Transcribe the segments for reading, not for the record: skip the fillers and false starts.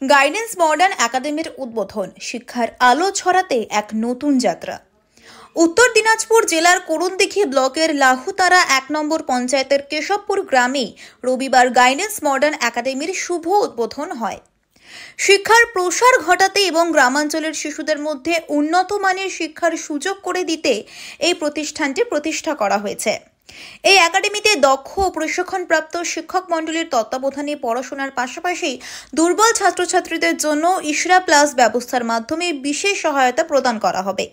Guidance modern একাডেমির উদ্বোধন, শিক্ষার আলো ছড়াতে এক নতুন যাত্রা। উত্তর দিনাজপুর জেলার করুণদিঘি ব্লকের লাহুতারা ১ নম্বর পঞ্চায়েতের কেশবপুর গ্রামে রবিবার গাইডেন্স মডার্ন একাডেমির শুভ উদ্বোধন হয়। শিক্ষার প্রসার ঘটাতে এবং গ্রামাঞ্চলের শিশুদের মধ্যে উন্নত মানের শিক্ষার সুযোগ করে দিতে এই প্রতিষ্ঠানটি প্রতিষ্ঠা করা হয়েছে। এই একাডেমিতে দক্ষ ও প্রশিক্ষণপ্রাপ্ত শিক্ষক মণ্ডলীর তত্ত্বাবধানে পড়াশোনার পাশাপাশি দুর্বল ছাত্রছাত্রীদের জন্য ইশরা প্লাস ব্যবস্থার মাধ্যমে বিশেষ সহায়তা প্রদান করা হবে।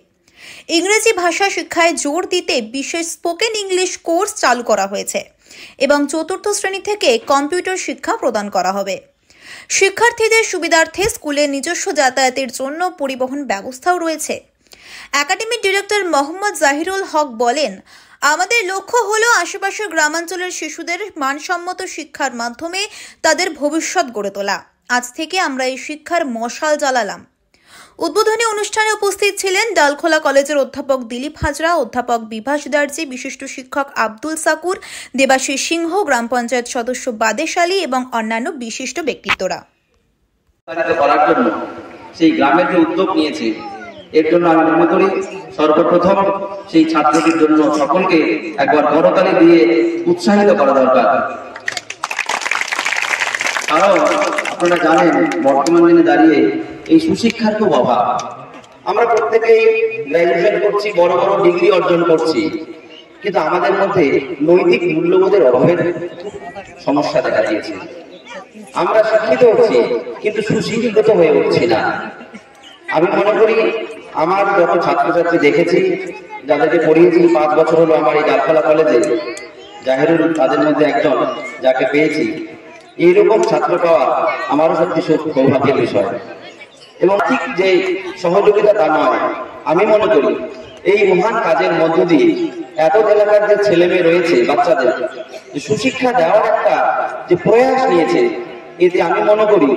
ইংরেজি ভাষা শিক্ষায় জোর দিতে বিশেষ স্পোকেন ইংলিশ কোর্স চালু করা হয়েছে এবং চতুর্থ শ্রেণী থেকে কম্পিউটার শিক্ষা প্রদান করা হবে। শিক্ষার্থীদের সুবিধার্থে স্কুলে নিজস্ব যাতায়াতের জন্য পরিবহন ব্যবস্থাও রয়েছে। একাডেমির ডিরেক্টর মোহাম্মদ জাহিরুল হক বলেন, আমাদের লক্ষ্য হলো আশেপাশের গ্রামাঞ্চলের শিশুদের মানসম্মত শিক্ষার মাধ্যমে তাদের ভবিষ্যৎ গড়ে তোলা। আজ থেকে আমরা এই শিক্ষার মশাল জ্বালালাম। উদ্বোধনী অনুষ্ঠানে উপস্থিত ছিলেন ডালখোলা কলেজের অধ্যাপক দিলীপ হাজরা, অধ্যাপক বিভাস দার্জি, বিশিষ্ট শিক্ষক আব্দুল সাকুর, দেবাশিস সিংহ, গ্রাম পঞ্চায়েত সদস্য বাদেশ আলী এবং অন্যান্য বিশিষ্ট ব্যক্তিত্বরা। সেই গ্রামের যে উদ্যোগ নিয়েছে, এর জন্য আমি মনে করি সর্বপ্রথম সেই ছাত্রদের জন্য সকলকে একবার করতালি দিয়ে উৎসাহিত করা দরকার। কারণ আপনারা জানেন, বর্তমান দিনে দাঁড়িয়ে এই সুশিক্ষার খুব অভাব। আমরা প্রত্যেকেই গ্র্যাজুয়েশন করছি, বড় বড় ডিগ্রি অর্জন করছি, কিন্তু আমাদের মধ্যে নৈতিক মূল্যবোধের অভাবের সমস্যা দেখা দিয়েছে। আমরা শিক্ষিত হচ্ছি কিন্তু সুশিক্ষিত হয়ে উঠছি না। আমি মনে করি আমার যত ছাত্রছাত্রী দেখেছি, যাদেরকে পড়িয়েছি 5 বছর হলো আমার এই ডালখোলা কলেজে, জাহিরুল তাদের মধ্যে একজন, যাকে পেয়েছি। এইরকম ছাত্র পাওয়া আমারও সত্যি সৌভাগ্যের বিষয়। এবং ঠিক যে সহযোগিতা তা নয়, আমি মনে করি এই মহান কাজের মধ্য দিয়ে এত এলাকার যে ছেলে মেয়ে রয়েছে, বাচ্চাদের যে সুশিক্ষা দেওয়ার একটা যে প্রয়াস নিয়েছে, এতে আমি মনে করি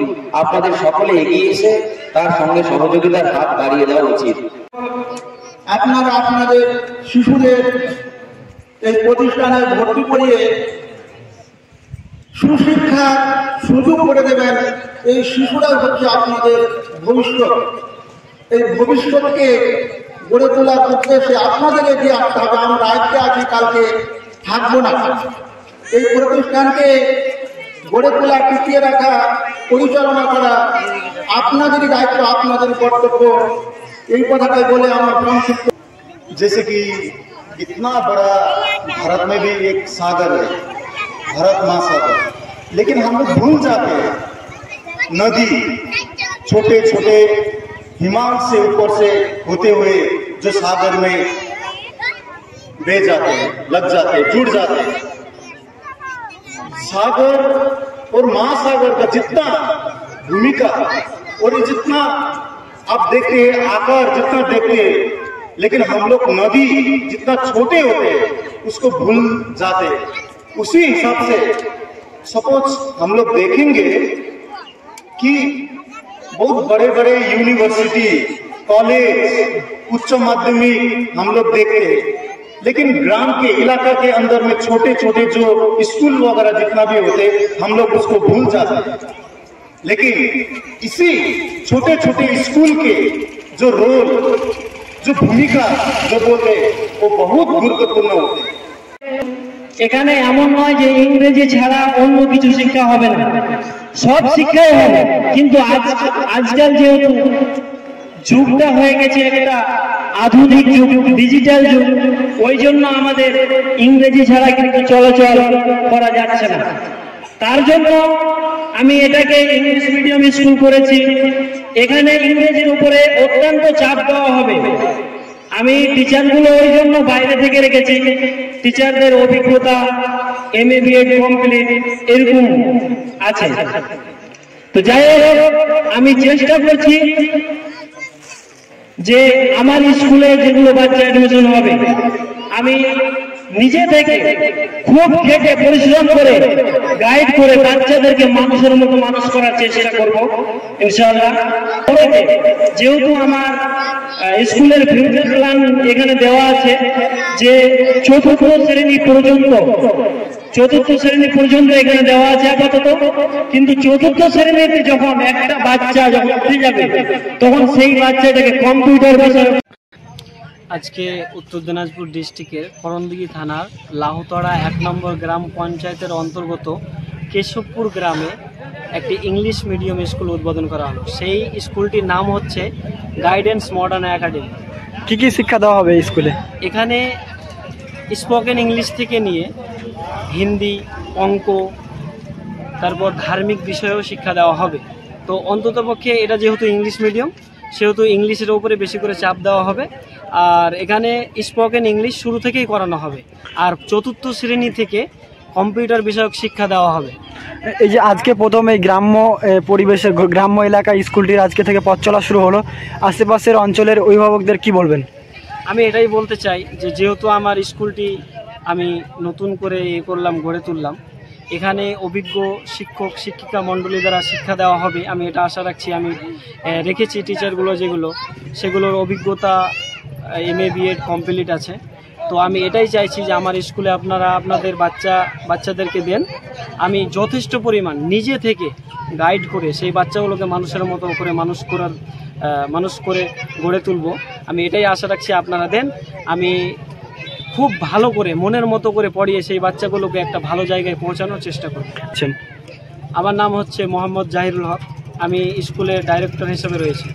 আপনাদের সকলে এগিয়ে এসে তার সঙ্গে সহযোগিতার হাত বাড়িয়ে দেওয়া উচিত। আপনারা আপনাদের শিশুদের এই প্রতিষ্ঠানে ভর্তি করিয়ে সুশিক্ষার সুযোগ করে দেবেন। এই শিশুরা হচ্ছে আপনাদের ভবিষ্যৎ। এই ভবিষ্যৎকে গড়ে তোলার উদ্দেশ্যে আপনাদের এগিয়ে আসতে হবে। আমরা আজকে আছি, কালকে থাকবো না। এই প্রতিষ্ঠানকে গড়ে তোলা, টিকিয়ে রাখা, পরিচালনা করা আপনাদেরই দায়িত্ব, আপনাদের কর্তব্য। এই কথাটাই বলে আমার সংক্ষিপ্ত। जैसे कि इतना बड़ा भारत में भी एक सागर है, भारत महासागर, लेकिन हम लोग भूल जाते हैं नदी छोटे छोटे हिमालय से ऊपर से होते हुए जो सागर में बह जाते हैं, लग जाते हैं, जुड़ जाते हैं। सागर और महासागर का जितना भूमिका और जितना आप देखते हैं, आकार जितना देखते हैं, लेकिन हम लोग नदी जितना छोटे होते हैं उसको भूल जाते हैं। उसी हिसाब से सपोज हम लोग देखेंगे कि बहुत बड़े बड़े यूनिवर्सिटी, कॉलेज, उच्च माध्यमिक हम लोग देखते हैं, लेकिन ग्राम के इलाका के अंदर में छोटे छोटे जो स्कूल वगैरह जितना भी होते हम लोग उसको भूल जाते हैं। लेकिन इसी छोटे छोटे स्कूल के जो रोल, जो भूमिका जो बोलते वो बहुत गुरुत्वपूर्ण होते। এখানে এমন নয় যে ইংরেজি ছাড়া অন্য কিছু শিক্ষা হবে না, সব শিক্ষাই হবে। কিন্তু আজকাল যেহেতু যুগটা হয়ে গেছে একটা আধুনিক যুগ, ডিজিটাল যুগ, ওই জন্য আমাদের ইংরেজি ছাড়া কিন্তু চলাচল করা যাচ্ছে না। তার জন্য আমি এটাকে ইংলিশ মিডিয়াম স্কুল করেছি। এখানে ইংরেজির উপরে অত্যন্ত চাপ দেওয়া হবে। আমি টিচারগুলো ওই জন্য বাইরে থেকে রেখেছি। টিচারদের অভিজ্ঞতা MA BEd কমপ্লিট এরকম আছে। তো যাই হোক, আমি চেষ্টা করছি যে আমার স্কুলে যেগুলো বাচ্চা অ্যাডমিশন হবে, আমি নিজে থেকে খুব খেটে পরিশ্রম করে গাইড করে বাচ্চাদেরকে মানুষের মতো মানুষ করার চেষ্টা করব ইনশাআল্লাহ। যেহেতু আমার স্কুলের ফিউচার প্ল্যান এখানে দেওয়া আছে যে 4th শ্রেণী পর্যন্ত চতুর্থ শ্রেণী পর্যন্ত এখানে দেওয়া আছে আপাতত, কিন্তু চতুর্থ শ্রেণীতে যখন একটা বাচ্চা যখন উঠে যাবে তখন সেই বাচ্চাটাকে কম্পিউটার বিষয়ে। আজকে উত্তর দিনাজপুর ডিস্ট্রিক্টের করণদিঘি থানার লাহুতড়া 1 নম্বর গ্রাম পঞ্চায়েতের অন্তর্গত কেশবপুর গ্রামে একটি ইংলিশ মিডিয়াম স্কুল উদ্বোধন করা হলো। সেই স্কুলটির নাম হচ্ছে গাইডেন্স মডার্ন একাডেমি। কি কি শিক্ষা দেওয়া হবে এই স্কুলে? এখানে স্পোকেন ইংলিশ থেকে নিয়ে হিন্দি, অঙ্ক, তারপর ধার্মিক বিষয়েও শিক্ষা দেওয়া হবে। তো অন্ততপক্ষে এটা যেহেতু ইংলিশ মিডিয়াম, সেহেতু ইংলিশের উপরে বেশি করে চাপ দেওয়া হবে। আর এখানে স্পোকেন ইংলিশ শুরু থেকেই করানো হবে, আর চতুর্থ শ্রেণী থেকে কম্পিউটার বিষয়ক শিক্ষা দেওয়া হবে। এই যে আজকে প্রথম এই গ্রাম্য পরিবেশের গ্রাম্য এলাকা স্কুলটির আজকে থেকে পথ চলা শুরু হলো, আশেপাশের অঞ্চলের অভিভাবকদের কি বলবেন? আমি এটাই বলতে চাই যে যেহেতু আমার স্কুলটি আমি নতুন করে করলাম, গড়ে তুললাম, এখানে অভিজ্ঞ শিক্ষক শিক্ষিকা মণ্ডলী দ্বারা শিক্ষা দেওয়া হবে, আমি এটা আশা রাখছি। আমি রেখেছি টিচারগুলো যেগুলো, সেগুলোর অভিজ্ঞতা MA BEd কমপ্লিট আছে। তো আমি এটাই চাইছি যে আমার স্কুলে আপনারা আপনাদের বাচ্চাদেরকে দেন। আমি যথেষ্ট পরিমাণ নিজে থেকে গাইড করে সেই বাচ্চাগুলোকে মানুষের মতো করে মানুষ করে গড়ে তুলব। আমি এটাই আশা রাখছি, আপনারা দেন। আমি খুব ভালো করে মনের মতো করে পড়িয়ে সেই বাচ্চাগুলোকে একটা ভালো জায়গায় পৌঁছানোর চেষ্টা করব। আচ্ছা, আমার নাম হচ্ছে মোহাম্মদ জাহিরুল হক, আমি স্কুলের ডাইরেক্টর হিসেবে রয়েছি।